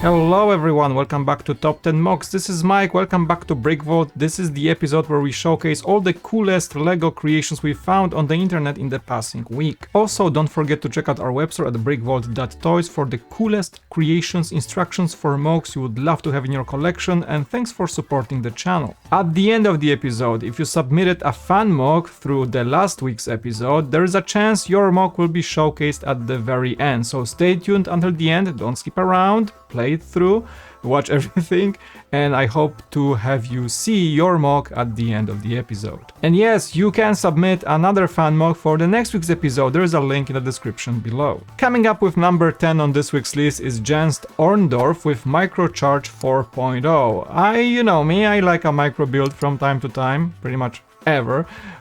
Hello everyone, welcome back to Top 10 MOCs. This is Mike, welcome back to BrickVault. This is the episode where we showcase all the coolest LEGO creations we found on the internet in the passing week. Also, don't forget to check out our website at brickvault.toys for the coolest creations, instructions for MOCs you would love to have in your collection, and thanks for supporting the channel. At the end of the episode, if you submitted a fan MOC through the last week's episode, there is a chance your MOC will be showcased at the very end, so stay tuned until the end, don't skip around, play it through, watch everything, and I hope to have you see your MOC at the end of the episode. And yes, you can submit another fan MOC for the next week's episode, there is a link in the description below. Coming up with number 10 on this week's list is Jan's Ohrndorf with Microcharge 4.0. You know me, I like a micro build from time to time, pretty much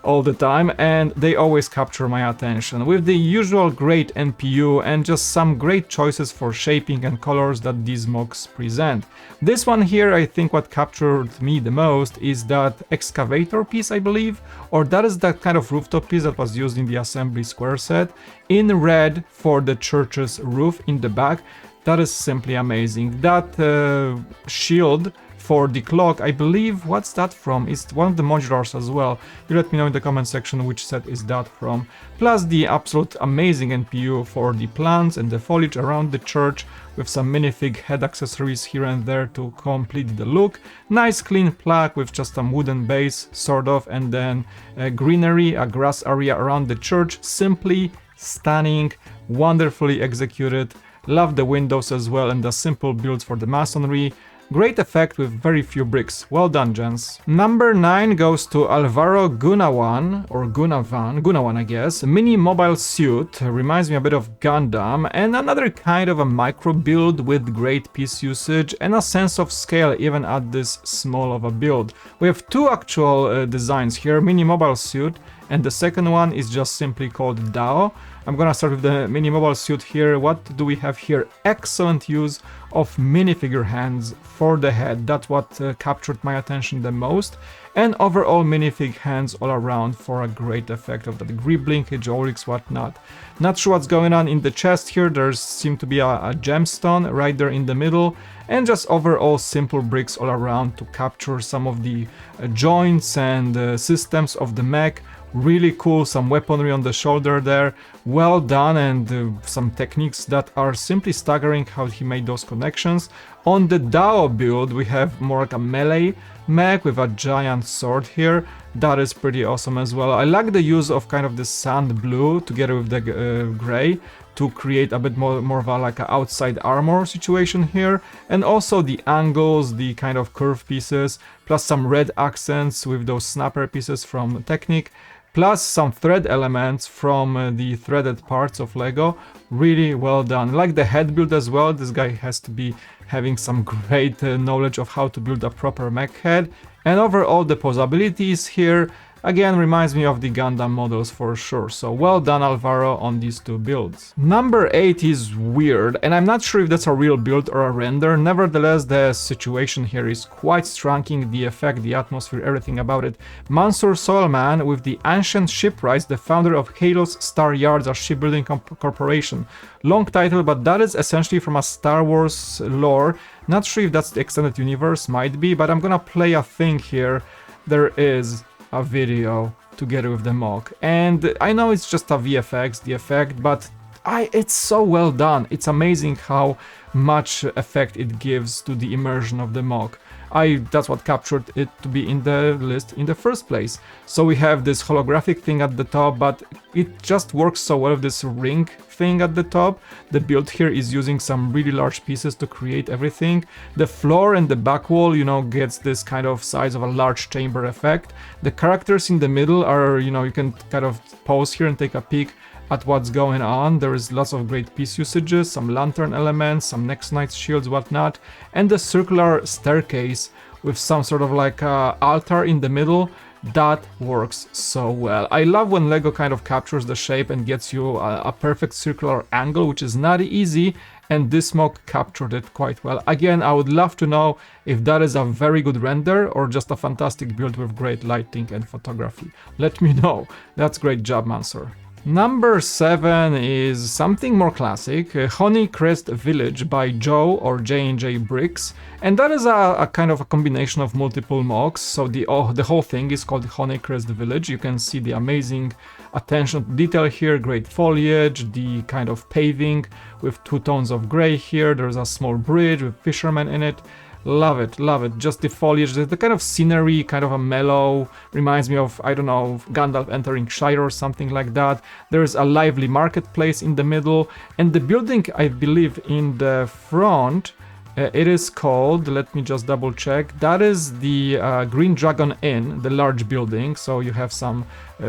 all the time, and they always capture my attention with the usual great NPU and just some great choices for shaping and colors that these MOCs present. This one here, I think what captured me the most is that excavator piece, I believe, or that is that kind of rooftop piece that was used in the assembly square set in red for the church's roof in the back. That is simply amazing. That shield for the clock, I believe, what's that from? It's one of the modulars as well. You let me know in the comment section which set is that from. Plus the absolute amazing NPU for the plants and the foliage around the church with some minifig head accessories here and there to complete the look. Nice clean plaque with just some wooden base, sort of, and then greenery, a grass area around the church. Simply stunning, wonderfully executed. Love the windows as well and the simple builds for the masonry. Great effect with very few bricks. Well done, gents. Number 9 goes to Alvaro Gunawan, or Gunawan I guess. Mini mobile suit, reminds me a bit of Gundam, and another kind of a micro build with great piece usage and a sense of scale even at this small of a build. We have two actual designs here, mini mobile suit, and the second one is just simply called Dow. I'm gonna start with the mini mobile suit here. What do we have here? Excellent use of minifigure hands for the head. That's what captured my attention the most. And overall minifig hands all around for a great effect of the grip linkage, oryx, whatnot. Not sure what's going on in the chest here. There seems to be a gemstone right there in the middle. And just overall simple bricks all around to capture some of the joints and systems of the mech. Really cool, some weaponry on the shoulder there, well done, and some techniques that are simply staggering how he made those connections. On the Dao build we have more like a melee mech with a giant sword here. That is pretty awesome as well. I like the use of kind of the sand blue together with the gray to create a bit more of a like a outside armor situation here, and also the angles, the kind of curved pieces, plus some red accents with those snapper pieces from Technic, plus some thread elements from the threaded parts of LEGO. Really well done. Like the head build as well, this guy has to be having some great knowledge of how to build a proper mech head. And overall the posabilities here, again, reminds me of the Gundam models for sure, so well done Alvaro on these two builds. Number 8 is weird, and I'm not sure if that's a real build or a render. Nevertheless, the situation here is quite striking, the effect, the atmosphere, everything about it. Mansur Soeleman with the Ancient Shipwrights, the founder of Haelos Star Yards, a shipbuilding corporation. Long title, but that is essentially from a Star Wars lore. Not sure if that's the extended universe, might be, but I'm gonna play a thing here. There is a video together with the MOC, and I know it's just a VFX, the effect, but it's so well done. It's amazing how much effect it gives to the immersion of the MOC. That's what captured it to be in the list in the first place. So we have this holographic thing at the top, but it just works so well with this ring thing at the top. The build here is using some really large pieces to create everything. The floor and the back wall, you know, gets this kind of size of a large chamber effect. The characters in the middle are, you know, you can kind of pause here and take a peek at what's going on. There is lots of great piece usages, some lantern elements, some next knight shields, whatnot, and the circular staircase with some sort of like altar in the middle. That works so well. I love when LEGO kind of captures the shape and gets you a perfect circular angle, which is not easy, and this MOC captured it quite well. Again, I would love to know if that is a very good render or just a fantastic build with great lighting and photography. Let me know. That's great job, Mansur. Number 7 is something more classic, Honey Crest Village by Joe or J&J Bricks, and that is a kind of a combination of multiple MOCs, so the whole thing is called Honey Crest Village. You can see the amazing attention to detail here, great foliage, the kind of paving with 2 tones of gray here, there's a small bridge with fishermen in it. Love it, love it. Just the foliage, the kind of scenery, kind of a mellow, reminds me of, I don't know, Gandalf entering Shire or something like that. There's a lively marketplace in the middle, and the building, I believe, in the front, it is called, let me just double check, that is the Green Dragon Inn, the large building. So you have some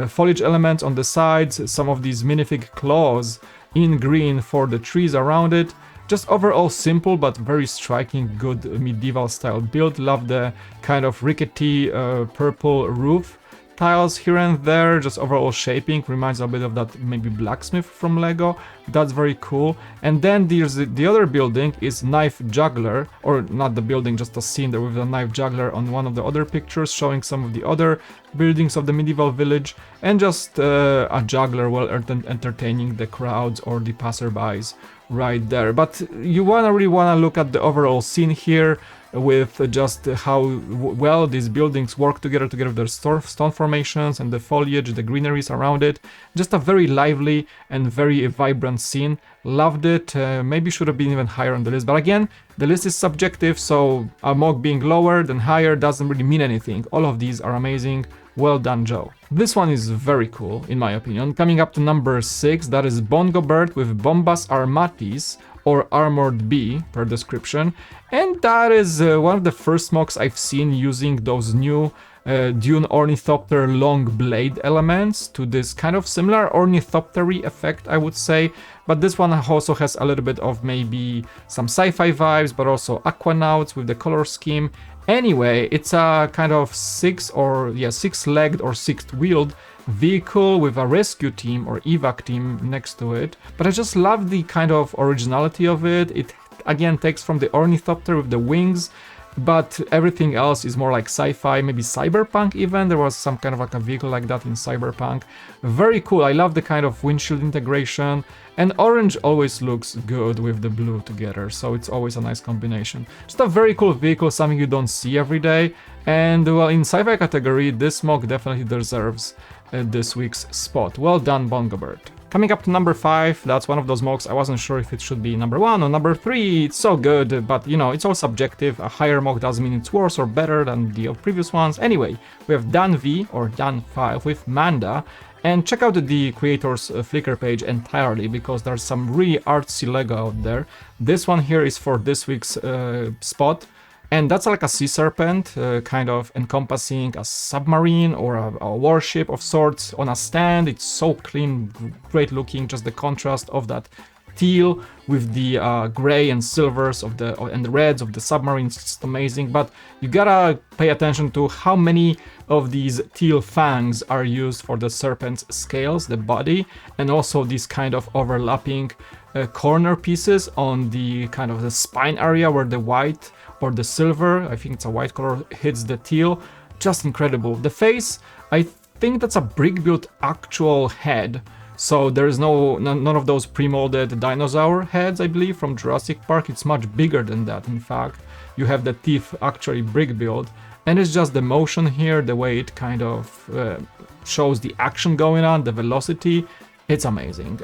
foliage elements on the sides, some of these minifig claws in green for the trees around it. Just overall simple but very striking, good medieval style build. Love the kind of rickety purple roof tiles here and there. Just overall shaping reminds a bit of that maybe blacksmith from Lego. That's very cool. And then there's the other building is Knife Juggler, or not the building, just a scene there with a knife juggler on one of the other pictures, showing some of the other buildings of the medieval village, and just a juggler well entertaining the crowds or the passerbys right there. But you really wanna look at the overall scene here with just how well these buildings work together with their stone formations and the foliage, the greeneries around it. Just a very lively and very vibrant scene. Loved it. Maybe should have been even higher on the list, but again, the list is subjective, so a MOC being lower than higher doesn't really mean anything. All of these are amazing. Well done, Joe. This one is very cool, in my opinion. Coming up to number 6, that is Bongobert with Bombas Armatis, or Armored Bee, per description. And that is one of the first MOCs I've seen using those new Dune Ornithopter long blade elements to this kind of similar ornithoptery effect, I would say. But this one also has a little bit of maybe some sci-fi vibes, but also aquanauts with the color scheme. Anyway, it's a kind of six-legged or six-wheeled vehicle with a rescue team or evac team next to it. But I just love the kind of originality of it. It again takes from the ornithopter with the wings, but everything else is more like sci-fi, maybe cyberpunk even. There was some kind of like a vehicle like that in cyberpunk. Very cool. I love the kind of windshield integration, and orange always looks good with the blue together, so it's always a nice combination. Just a very cool vehicle, something you don't see every day, and well, in sci-fi category, this MOC definitely deserves this week's spot. Well done, Bongobert. Coming up to number 5, that's one of those MOCs I wasn't sure if it should be number 1 or number 3. It's so good, but you know, it's all subjective. A higher MOC doesn't mean it's worse or better than the previous ones. Anyway, we have Dan V or Dan 5 with Manda, and check out the creator's Flickr page entirely because there's some really artsy Lego out there. This one here is for this week's spot. And that's like a sea serpent, kind of encompassing a submarine or a warship of sorts on a stand. It's so clean, great looking, just the contrast of that teal with the gray and silvers of and the reds of the submarines, just amazing. But you gotta pay attention to how many of these teal fangs are used for the serpent's scales, the body, and also these kind of overlapping corner pieces on the kind of the spine area where the white or the silver, I think it's a white color, hits the teal. Just incredible. The face, I think that's a brick-built actual head. So there is none of those pre-molded dinosaur heads, I believe, from Jurassic Park. It's much bigger than that, in fact. You have the teeth actually brick-built. And it's just the motion here, the way it kind of shows the action going on, the velocity. It's amazing.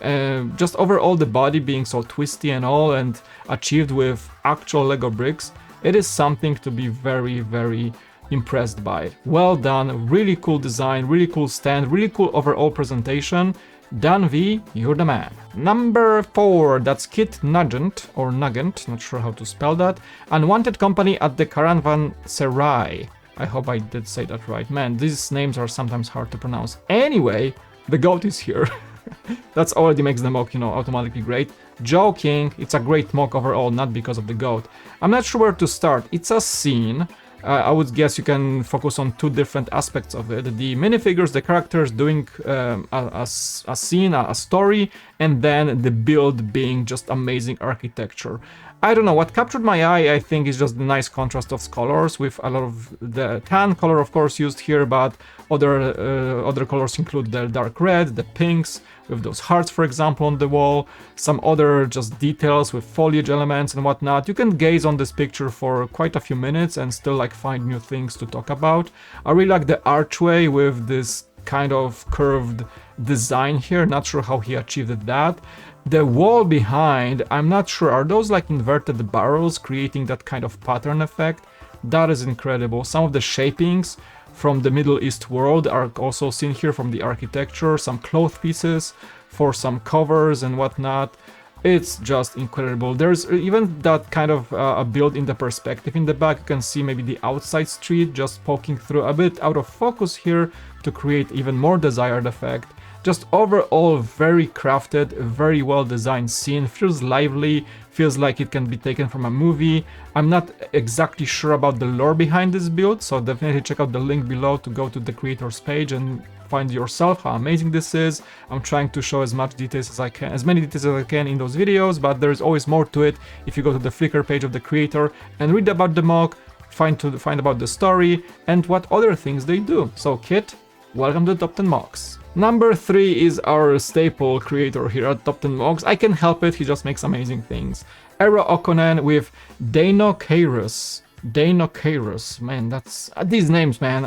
Just overall the body being so twisty and all, and achieved with actual Lego bricks. It is something to be very, very impressed by. Well done, really cool design, really cool stand, really cool overall presentation. Dan V, you're the man. Number 4, that's Kit Nugent, or Nugent, not sure how to spell that. Unwanted company at the Caravanserai. I hope I did say that right. Man, these names are sometimes hard to pronounce. Anyway, the goat is here. That's already makes the MOC, you know, automatically great. Joking, it's a great MOC overall, not because of the goat. I'm not sure where to start. It's a scene. I would guess you can focus on 2 different aspects of it. The minifigures, the characters doing a scene, a story, and then the build being just amazing architecture. I don't know, what captured my eye, I think, is just the nice contrast of colors, with a lot of the tan color, of course, used here, but other colors include the dark red, the pinks, with those hearts, for example, on the wall, some other just details with foliage elements and whatnot. You can gaze on this picture for quite a few minutes and still like find new things to talk about. I really like the archway with this kind of curved design here, not sure how he achieved that. The wall behind, I'm not sure, are those like inverted barrels creating that kind of pattern effect? That is incredible. Some of the shapings from the Middle East world are also seen here from the architecture, some cloth pieces for some covers and whatnot. It's just incredible. There's even that kind of a build in the perspective in the back. You can see maybe the outside street just poking through, a bit out of focus here to create even more desired effect. Just overall very crafted, very well designed scene, feels lively, feels like it can be taken from a movie. I'm not exactly sure about the lore behind this build, so definitely check out the link below to go to the creator's page and find yourself how amazing this is. I'm trying to show as much details as I can, as many details as I can in those videos, but there's always more to it if you go to the Flickr page of the creator and read about the MOC, find about the story and what other things they do. So Kit, welcome to the Top 10 MOCs. Number 3 is our staple creator here at Top 10 MOCs. I can help it, he just makes amazing things. Eero Okkonen with Deinocheirus. Deinocheirus, man, that's these names, man.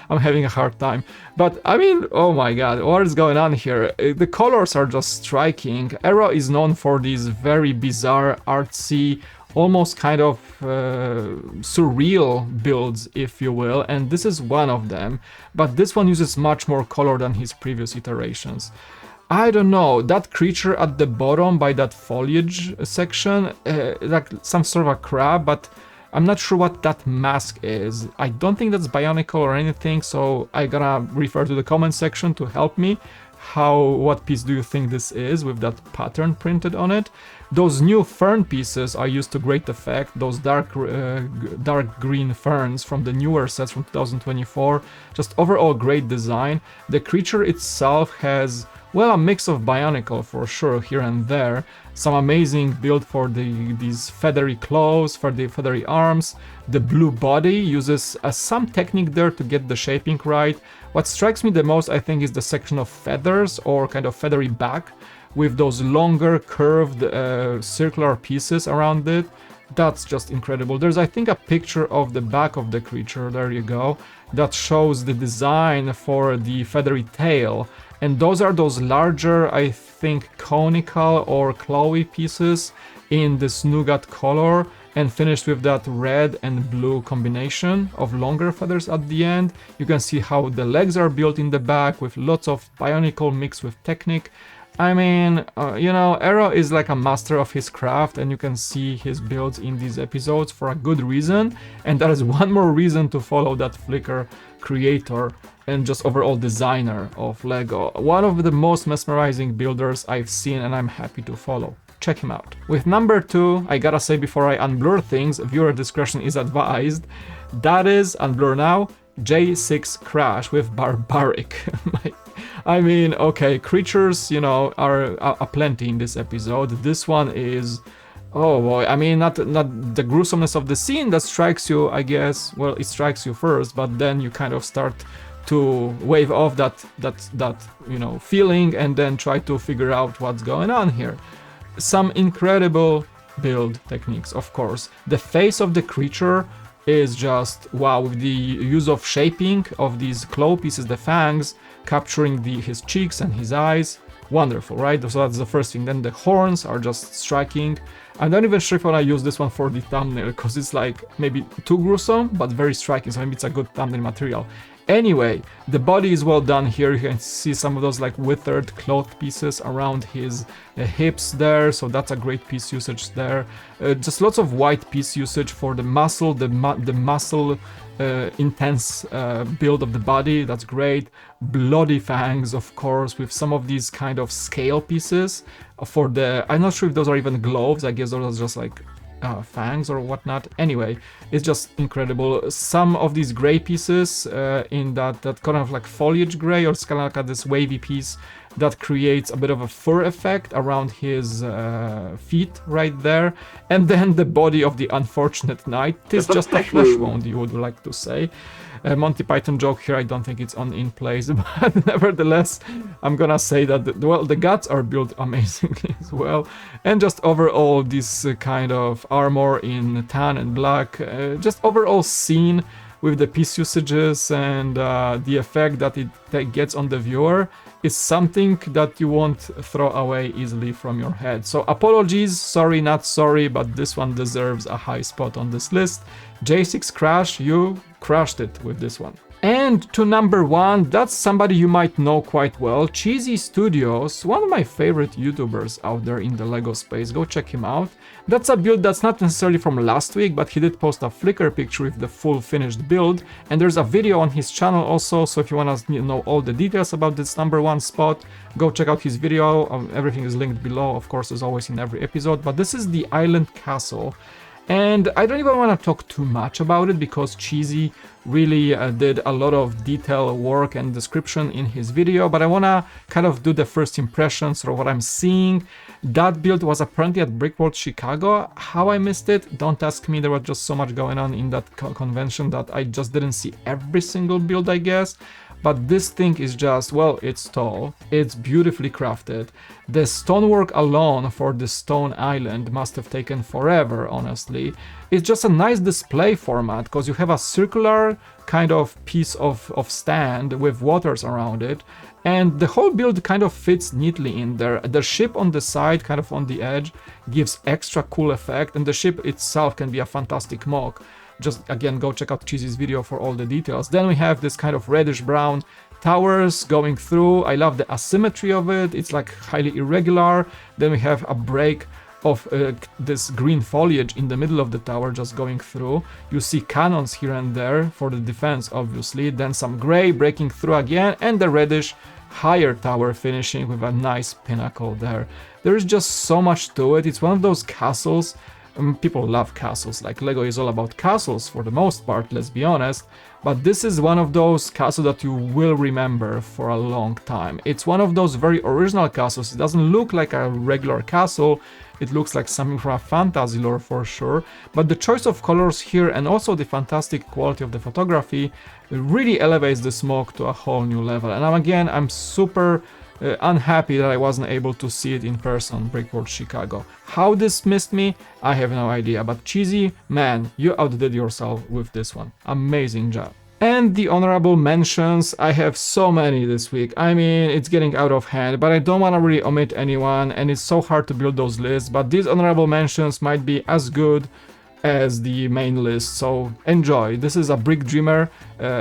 I'm having a hard time. But I mean, oh my god, what is going on here? The colors are just striking. Eero is known for these very bizarre, artsy, almost kind of surreal builds, if you will, and this is one of them, but this one uses much more color than his previous iterations. I don't know, that creature at the bottom by that foliage section, like some sort of a crab, but I'm not sure what that mask is. I don't think that's bionicle or anything, so I gotta refer to the comment section to help me. What piece do you think this is with that pattern printed on it? Those new fern pieces are used to great effect, those dark green ferns from the newer sets from 2024, just overall great design. The creature itself has, well, a mix of bionicle for sure here and there, some amazing build for these feathery claws, for the feathery arms. The blue body uses some technique there to get the shaping right. What strikes me the most, I think, is the section of feathers or kind of feathery back with those longer curved circular pieces around it. That's just incredible. There's, I think, a picture of the back of the creature, there you go, that shows the design for the feathery tail. And those are those larger, I think, conical or clawy pieces in this nougat color and finished with that red and blue combination of longer feathers at the end. You can see how the legs are built in the back with lots of bionicle mixed with technique. I mean, you know, Eero is like a master of his craft and you can see his builds in these episodes for a good reason. And that is one more reason to follow that Flickr creator and just overall designer of Lego. One of the most mesmerizing builders I've seen and I'm happy to follow. Check him out. With number 2, I gotta say before I unblur things, viewer discretion is advised. That is, unblur now, J6 Crash with Barbaric. I mean, okay, creatures, you know, are aplenty in this episode. This one is, oh boy, I mean, not the gruesomeness of the scene that strikes you, I guess. Well, it strikes you first, but then you kind of start to wave off that you know, feeling and then try to figure out what's going on here. Some incredible build techniques, of course. The face of the creature is just wow, with the use of shaping of these claw pieces, the fangs, capturing his cheeks and his eyes. Wonderful, right? So that's the first thing. Then the horns are just striking. I'm not even sure if I want to use this one for the thumbnail, because it's like maybe too gruesome, but very striking, so maybe it's a good thumbnail material. Anyway, the body is well done here. You can see some of those like withered cloth pieces around his hips there, so that's a great piece usage there. Just lots of white piece usage for the muscle, the muscle intense build of the body. That's great. Bloody fangs, of course, with some of these kind of scale pieces for the, I'm not sure if those are even gloves. I guess those are just like fangs or whatnot. Anyway, it's just incredible. Some of these gray pieces in that kind of like foliage gray, or it's kind of like this wavy piece that creates a bit of a fur effect around his feet right there. And then the body of the unfortunate knight. It's just a flesh wound, you would like to say. Monty Python joke here, I don't think it's in place, but nevertheless, I'm gonna say that, the guts are built amazingly as well. And just overall, this kind of armor in tan and black, just overall scene with the piece usages and the effect that it gets on the viewer is something that you won't throw away easily from your head. So apologies, sorry, not sorry, but this one deserves a high spot on this list. J6 Crash, you crushed it with this one. And to number 1, that's somebody you might know quite well, CheeseyStudios, one of my favorite YouTubers out there in the LEGO space. Go check him out. That's a build that's not necessarily from last week, but he did post a Flickr picture with the full finished build, and there's a video on his channel also, so if you want to know all the details about this number 1 spot, go check out his video. Everything is linked below, of course, as always in every episode. But this is the Island Castle. And I don't even want to talk too much about it because Cheesy really did a lot of detail work and description in his video, but I want to kind of do the first impressions or what I'm seeing. That build was apparently at Brickworld Chicago. How I missed it, don't ask me. There was just so much going on in that convention that I just didn't see every single build, I guess. But this thing is just, well, it's tall, it's beautifully crafted. The stonework alone for the stone island must have taken forever, honestly. It's just a nice display format, because you have a circular kind of piece of stand with waters around it, and the whole build kind of fits neatly in there. The ship on the side, kind of on the edge, gives extra cool effect, and the ship itself can be a fantastic MOC. Just again, go check out Cheesy's video for all the details. Then we have this kind of reddish brown towers going through. I love the asymmetry of it. It's like highly irregular. Then we have a break of this green foliage in the middle of the tower just going through. You see cannons here and there for the defense, obviously. Then some gray breaking through again, and the reddish higher tower finishing with a nice pinnacle there. There is just so much to it. It's one of those castles. People love castles, like LEGO is all about castles for the most part, let's be honest, but this is one of those castles that you will remember for a long time. It's one of those very original castles. It doesn't look like a regular castle, it looks like something from a fantasy lore for sure, but the choice of colors here and also the fantastic quality of the photography really elevates the MOC to a whole new level. And I'm super unhappy that I wasn't able to see it in person, Brickworld Chicago. How this missed me, I have no idea, but Cheesy, man, you outdid yourself with this one. Amazing job. And the honorable mentions, I have so many this week. I mean, it's getting out of hand, but I don't want to really omit anyone, and it's so hard to build those lists, but these honorable mentions might be as good as the main list, so enjoy. This is ABrickDreamer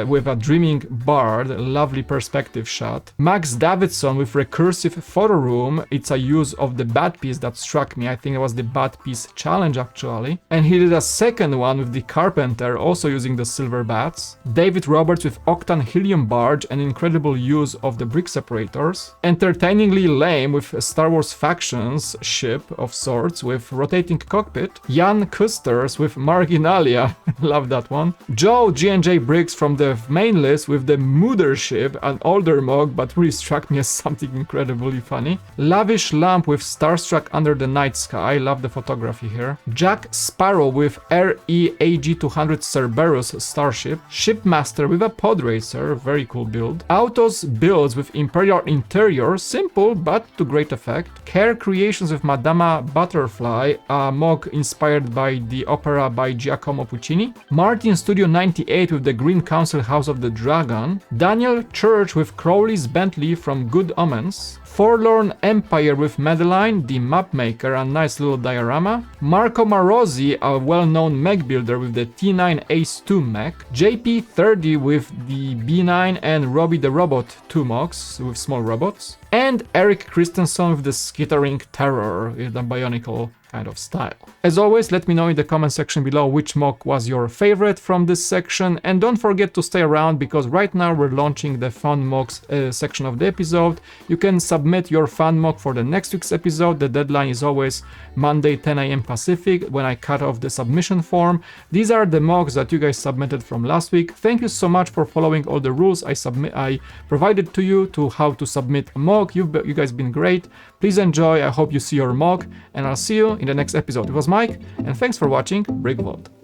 with a dreaming bard, lovely perspective shot. Maxx Davidson with recursive photo room. It's a use of the bat piece that struck me. I think it was the bat piece challenge actually. And he did a second one with the Carpenter, also using the silver bats. David Roberts with Octan Helium Barge, an incredible use of the brick separators. Entertainingly lame with Star Wars Factions ship of sorts with rotating cockpit. Jan Kusters with Marginalia, love that one. Joe G&J Briggs from the main list with the Mothership, an older MOC, but really struck me as something incredibly funny. Lavish Lamp with Starstruck Under the Night Sky, love the photography here. Jack Sparrow with RE-AG200 Cerberus Starship. Shipmaster with a Pod Racer, very cool build. Autos Builds with Imperial Interior, simple but to great effect. Care Creations with Madama Butterfly, a MOC inspired by the opera by Giacomo Puccini. Martin Studio 98 with the Green Council House of the Dragon. Daniel Church with Crowley's Bentley from Good Omens. Forlorn Empire with Madeline, the map maker, a nice little diorama. Marco Marozzi, a well-known mech builder with the T9 Ace 2 mech. JP30 with the B9 and Robbie the Robot 2 MOCs with small robots. And Eric Christensen with the Skittering Terror with the Bionicle kind of style. As always, let me know in the comment section below which MOC was your favorite from this section, and don't forget to stay around because right now we're launching the FAN MOCs section of the episode. You can submit your fan mock for the next week's episode. The deadline is always Monday 10 a.m. Pacific when I cut off the submission form. These are the mocks that you guys submitted from last week. Thank you so much for following all the rules I provided to you to how to submit a mock. You guys been great. Please enjoy. I hope you see your mock, and I'll see you in the next episode. It was Mike, and thanks for watching Brick Vault.